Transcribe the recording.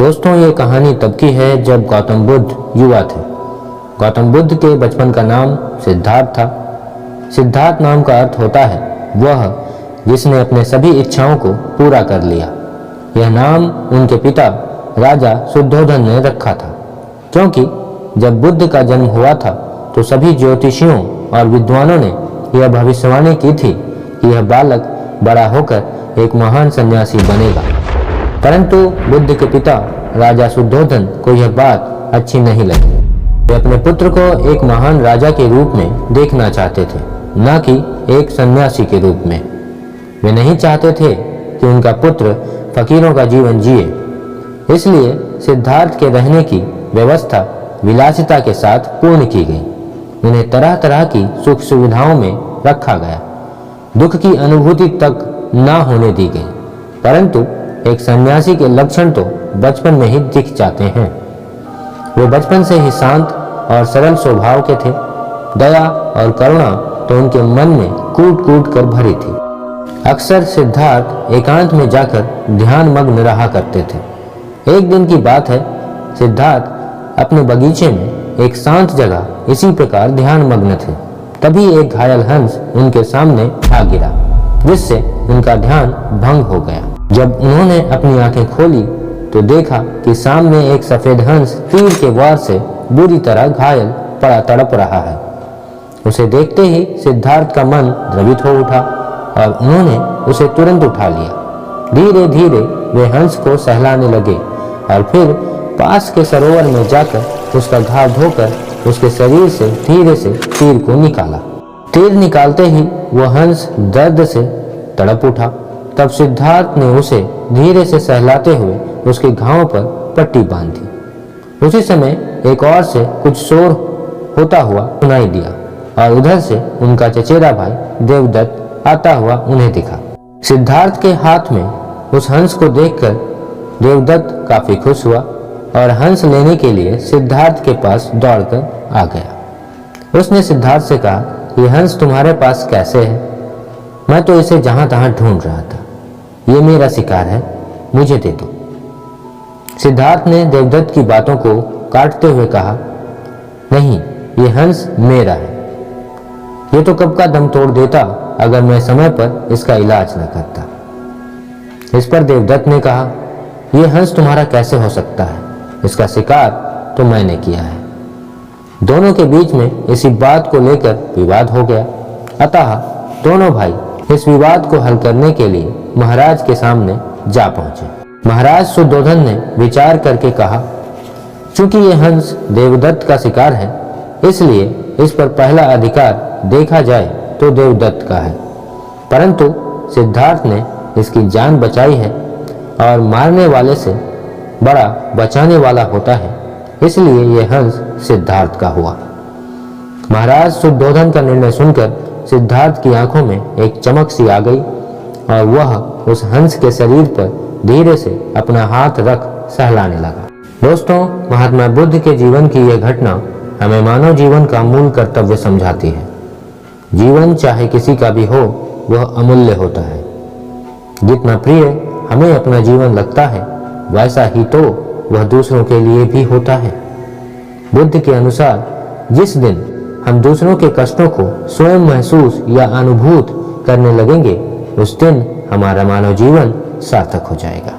दोस्तों, ये कहानी तब की है जब गौतम बुद्ध युवा थे। गौतम बुद्ध के बचपन का नाम सिद्धार्थ था। सिद्धार्थ नाम का अर्थ होता है वह जिसने अपने सभी इच्छाओं को पूरा कर लिया। यह नाम उनके पिता राजा शुद्धोधन ने रखा था, क्योंकि जब बुद्ध का जन्म हुआ था तो सभी ज्योतिषियों और विद्वानों ने यह भविष्यवाणी की थी कि यह बालक बड़ा होकर एक महान सन्यासी बनेगा। परंतु बुद्ध के पिता राजा शुद्धोधन को यह बात अच्छी नहीं लगी। वे अपने पुत्र को एक महान राजा के रूप में देखना चाहते थे, न कि एक सन्यासी के रूप में। वे नहीं चाहते थे कि उनका पुत्र फकीरों का जीवन जिए। इसलिए सिद्धार्थ के रहने की व्यवस्था विलासिता के साथ पूर्ण की गई। उन्हें तरह तरह की सुख सुविधाओं में रखा गया। दुख की अनुभूति तक न होने दी गई। परंतु एक सन्यासी के लक्षण तो बचपन में ही दिख जाते हैं। वे बचपन से ही शांत और सरल स्वभाव के थे। दया और करुणा तो उनके मन में कूट कूट कर भरी थी। अक्सर सिद्धार्थ एकांत में जाकर ध्यान मग्न रहा करते थे। एक दिन की बात है, सिद्धार्थ अपने बगीचे में एक शांत जगह इसी प्रकार ध्यान मग्न थे। तभी एक घायल हंस उनके सामने आ गिरा, जिससे उनका ध्यान भंग हो गया। जब उन्होंने अपनी आंखें खोली तो देखा कि सामने एक सफेद हंस तीर के वार से बुरी तरह घायल पड़ा तड़प रहा है। उसे देखते ही सिद्धार्थ का मन द्रवित हो उठा और उन्होंने उसे तुरंत उठा लिया। धीरे धीरे वे हंस को सहलाने लगे और फिर पास के सरोवर में जाकर उसका घाव धोकर उसके शरीर से धीरे से तीर को निकाला। तीर निकालते ही वह हंस दर्द से तड़प उठा। तब सिद्धार्थ ने उसे धीरे से सहलाते हुए उसके घाव पर पट्टी बांधी। उसी समय एक और से कुछ शोर होता हुआ सुनाई दिया और उधर से उनका चचेरा भाई देवदत्त आता हुआ उन्हें दिखा। सिद्धार्थ के हाथ में उस हंस को देखकर देवदत्त काफी खुश हुआ और हंस लेने के लिए सिद्धार्थ के पास दौड़कर आ गया। उसने सिद्धार्थ से कहा, यह हंस तुम्हारे पास कैसे है? मैं तो इसे जहां तहां ढूंढ रहा था। ये मेरा शिकार है, मुझे दे दो। सिद्धार्थ ने देवदत्त की बातों को काटते हुए कहा, नहीं, ये हंस मेरा है। ये तो कब का दम तोड़ देता अगर मैं समय पर इसका इलाज न करता। इस पर देवदत्त ने कहा, यह हंस तुम्हारा कैसे हो सकता है? इसका शिकार तो मैंने किया है। दोनों के बीच में इसी बात को लेकर विवाद हो गया। अतः दोनों भाई इस विवाद को हल करने के लिए महाराज के सामने जा पहुंचे। महाराज शुद्धोधन ने विचार करके कहा, चूंकि ये हंस देवदत्त का शिकार है, इसलिए इस पर पहला अधिकार देखा जाए तो देवदत्त का है। परंतु सिद्धार्थ ने इसकी जान बचाई है और मारने वाले से बड़ा बचाने वाला होता है, इसलिए यह हंस सिद्धार्थ का हुआ। महाराज शुद्धोधन का निर्णय सुनकर सिद्धार्थ की आंखों में एक चमक सी आ गई और वह उस हंस के शरीर पर धीरे से अपना हाथ रख सहलाने लगा। दोस्तों, महात्मा बुद्ध के जीवन की यह घटना हमें मानव जीवन का मूल कर्तव्य समझाती है। जीवन चाहे किसी का भी हो, वह अमूल्य होता है। जितना प्रिय हमें अपना जीवन लगता है, वैसा ही तो वह दूसरों के लिए भी होता है। बुद्ध के अनुसार जिस दिन हम दूसरों के कष्टों को स्वयं महसूस या अनुभूत करने लगेंगे, उस दिन हमारा मानव जीवन सार्थक हो जाएगा।